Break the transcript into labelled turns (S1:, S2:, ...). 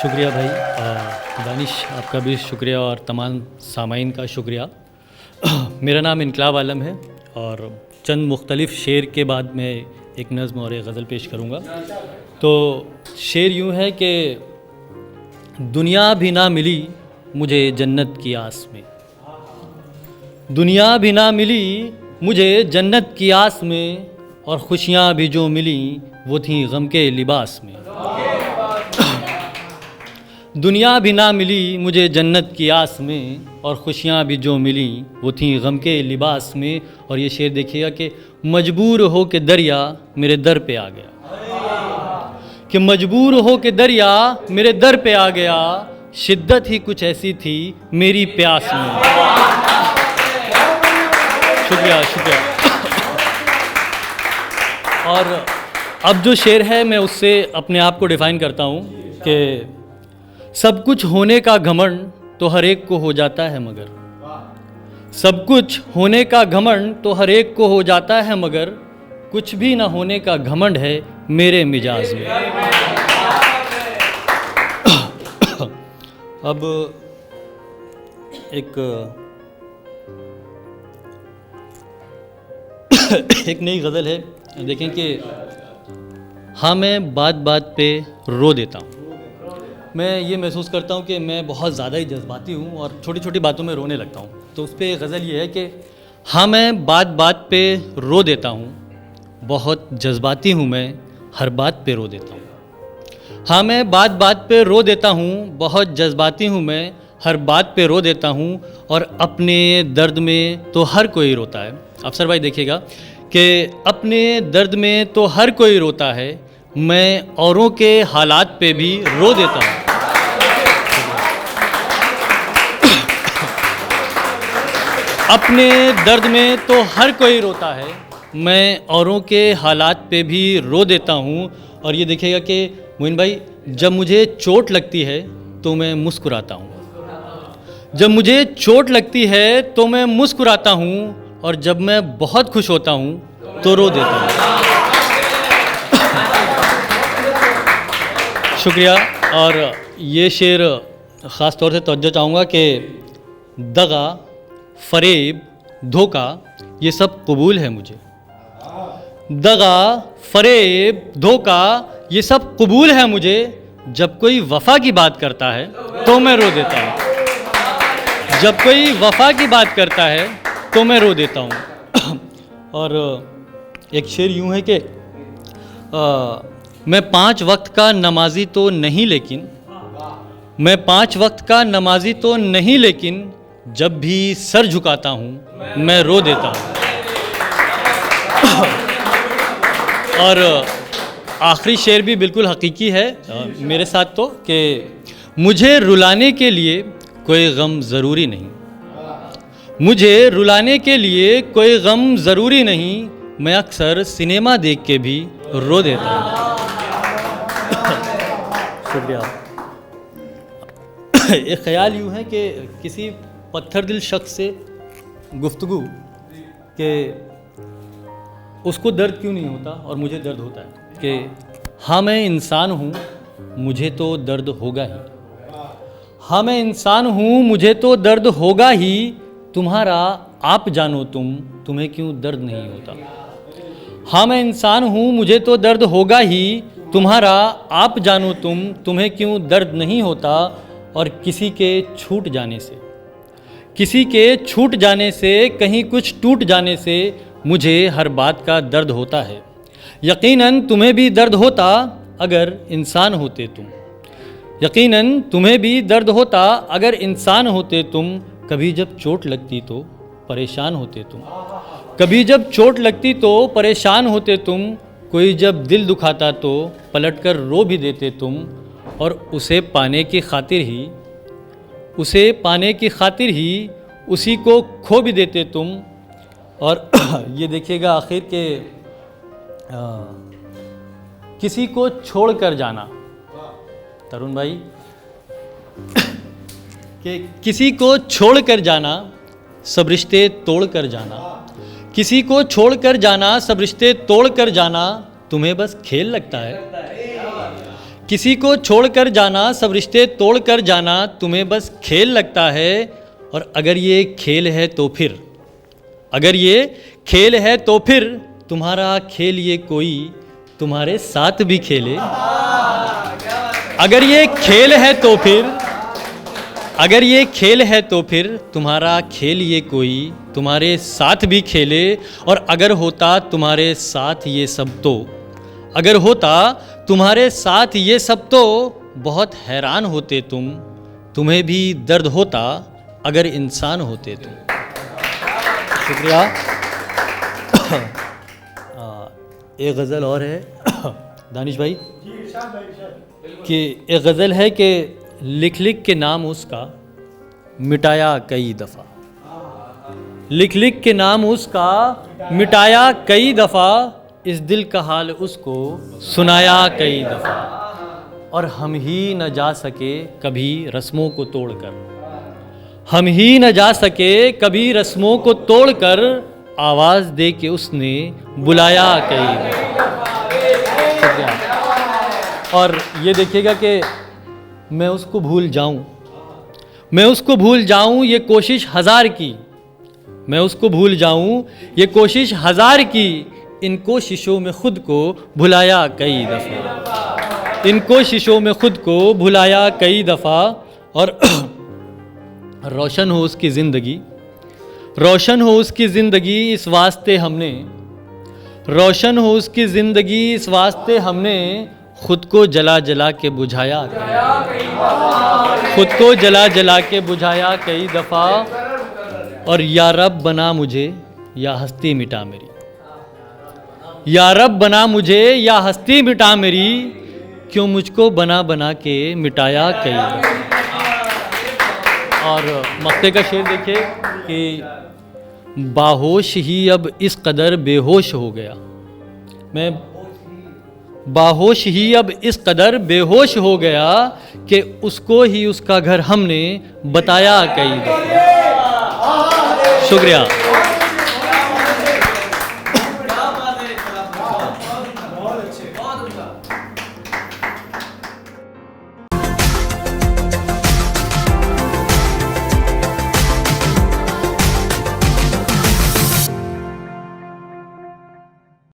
S1: शुक्रिया भाई। दानिश, आपका भी शुक्रिया और तमाम सामाइन का शुक्रिया। मेरा नाम इनकलाब आलम है और चंद मुख्तलिफ़ शेर के बाद मैं एक नज़्म और एक गज़ल पेश करूँगा। तो शेर यूँ है कि दुनिया भी ना मिली मुझे जन्नत की आस में, दुनिया भी ना मिली मुझे जन्नत की आस में, और खुशियाँ भी जो मिली वो थीं गम के लिबास में। दुनिया भी ना मिली मुझे जन्नत की आस में, और खुशियाँ भी जो मिली वो थीं गम के लिबास में। और ये शेर देखिएगा कि मजबूर हो के दरिया मेरे दर पे आ गया, कि मजबूर हो के दरिया मेरे दर पे आ गया, शिद्दत ही कुछ ऐसी थी मेरी प्यास में। शुक्रिया शुक्रिया। और अब जो शेर है मैं उससे अपने आप को डिफ़ाइन करता हूँ कि सब कुछ होने का घमंड तो हर एक को हो जाता है मगर, सब कुछ होने का घमंड तो हर एक को हो जाता है मगर, कुछ भी ना होने का घमंड है मेरे मिजाज में। अब एक नई गज़ल है, देखें कि हाँ मैं बात बात पे रो देता हूँ। मैं ये महसूस करता हूँ कि मैं बहुत ज़्यादा ही जज्बाती हूँ और छोटी छोटी बातों में रोने लगता हूँ। तो उस पर गज़ल ये है कि हाँ मैं बात बात पे रो देता हूँ, बहुत जज्बाती हूँ मैं, हर बात पे रो देता हूँ। हाँ मैं बात बात पे रो देता हूँ, बहुत जज्बाती हूँ मैं, हर बात पे रो देता हूँ, और अपने दर्द में तो हर कोई रोता है। अफसर भाई देखिएगा कि अपने दर्द में तो हर कोई रोता है, मैं औरों के हालात पे भी रो देता हूँ। अपने दर्द में तो हर कोई रोता है, मैं औरों के हालात पे भी रो देता हूँ। और ये देखिएगा कि मोइन भाई, जब मुझे चोट लगती है तो मैं मुस्कुराता हूँ, जब मुझे चोट लगती है तो मैं मुस्कुराता हूँ, और जब मैं बहुत खुश होता हूँ तो रो देता हूँ। शुक्रिया। और ये शेर ख़ास तौर से तवज्जो चाहूँगा कि दगा, फ़रेब, धोखा ये सब कबूल है मुझे, दगा, फ़रेब, धोखा ये सब कबूल है मुझे, जब कोई वफ़ा की बात करता है तो मैं रो देता हूँ, जब कोई वफ़ा की बात करता है तो मैं रो देता हूँ। और एक शेर यूँ है कि मैं 5 वक्त का नमाजी तो नहीं लेकिन, मैं 5 वक्त का नमाजी तो नहीं लेकिन, जब भी सर झुकाता हूँ मैं रो देता हूँ। और आखिरी शेर भी बिल्कुल हकीकी है मेरे साथ, तो कि मुझे रुलाने के लिए कोई गम ज़रूरी नहीं, मुझे रुलाने के लिए कोई गम ज़रूरी नहीं, मैं अक्सर सिनेमा देख के भी रो देता हूँ। शुक्रिया। एक ख़याल यूँ है कि किसी पत्थर दिल शख्स से गुफ्तगू कि उसको दर्द क्यों नहीं होता और मुझे दर्द होता है, कि हाँ मैं इंसान हूँ मुझे तो दर्द होगा ही, हाँ मैं इंसान हूँ मुझे तो दर्द होगा ही, तुम्हारा आप जानो तुम्हें क्यों दर्द नहीं होता। हाँ मैं इंसान हूँ मुझे तो दर्द होगा ही, तुम्हारा आप जानो तुम्हें क्यों दर्द नहीं होता। और किसी के छूट जाने से, किसी के छूट जाने से, कहीं कुछ टूट जाने से मुझे हर बात का दर्द होता है। यकीनन तुम्हें भी दर्द होता अगर इंसान होते तुम, यकीनन तुम्हें भी दर्द होता अगर इंसान होते तुम। कभी जब चोट लगती तो परेशान होते तुम, कभी जब चोट लगती तो परेशान होते तुम, कोई जब दिल दुखाता तो पलटकर रो भी देते तुम, और उसे पाने की खातिर ही, उसे पाने की खातिर ही उसी को खो भी देते तुम। और ये देखिएगा आखिर के किसी को छोड़ कर जाना, तरुण भाई, कि किसी को छोड़ कर जाना सब रिश्ते तोड़ कर जाना, किसी को छोड़ कर जाना सब रिश्ते तोड़ कर जाना, तुम्हें बस खेल लगता है, किसी को छोड़कर जाना, सब रिश्ते तोड़कर जाना तुम्हें बस खेल लगता है। और अगर ये खेल है तो फिर, अगर ये खेल है तो फिर तुम्हारा खेल ये कोई तुम्हारे साथ भी खेले। अगर ये खेल है तो फिर, अगर ये खेल है तो फिर तुम्हारा खेल ये कोई तुम्हारे साथ भी खेले। और अगर होता तुम्हारे साथ ये सब तो, अगर होता तुम्हारे साथ ये सब तो बहुत हैरान होते तुम, तुम्हें भी दर्द होता अगर इंसान होते तुम। शुक्रिया। एक गज़ल और है दानिश भाई कि एक गज़ल है कि लिख लिख के नाम उसका मिटाया कई दफ़ा, लिख लिख के नाम उसका मिटाया कई दफ़ा, इस दिल का हाल उसको सुनाया कई दफ़ा। और हम ही न जा सके कभी रस्मों को तोड़कर, हम ही न जा सके कभी रस्मों को तोड़कर, आवाज़ दे के उसने बुलाया कई दफ़ा। और ये देखिएगा कि मैं उसको भूल जाऊं, मैं उसको भूल जाऊं ये कोशिश हज़ार की, मैं उसको भूल जाऊं ये कोशिश हज़ार की, इन कोशिशों में खुद को भुलाया कई दफ़ा, इन कोशिशों में खुद को भुलाया कई दफ़ा। और रोशन हो उसकी ज़िंदगी, रोशन हो उसकी ज़िंदगी इस वास्ते हमने, रोशन हो उसकी ज़िंदगी इस वास्ते हमने खुद को जला जला के बुझाया, खुद को जला जला के बुझाया कई दफ़ा। और या रब बना मुझे या हस्ती मिटा मेरी, या रब बना मुझे या हस्ती मिटा मेरी, क्यों मुझको बना बना के मिटाया कई दफ़ा। और मक्ते का शेर देखिए कि बाहोश ही अब इस कदर बेहोश हो गया, मैं बाहोश ही अब इस कदर बेहोश हो गया कि उसको ही उसका घर हमने बताया कई दफ़ा। शुक्रिया।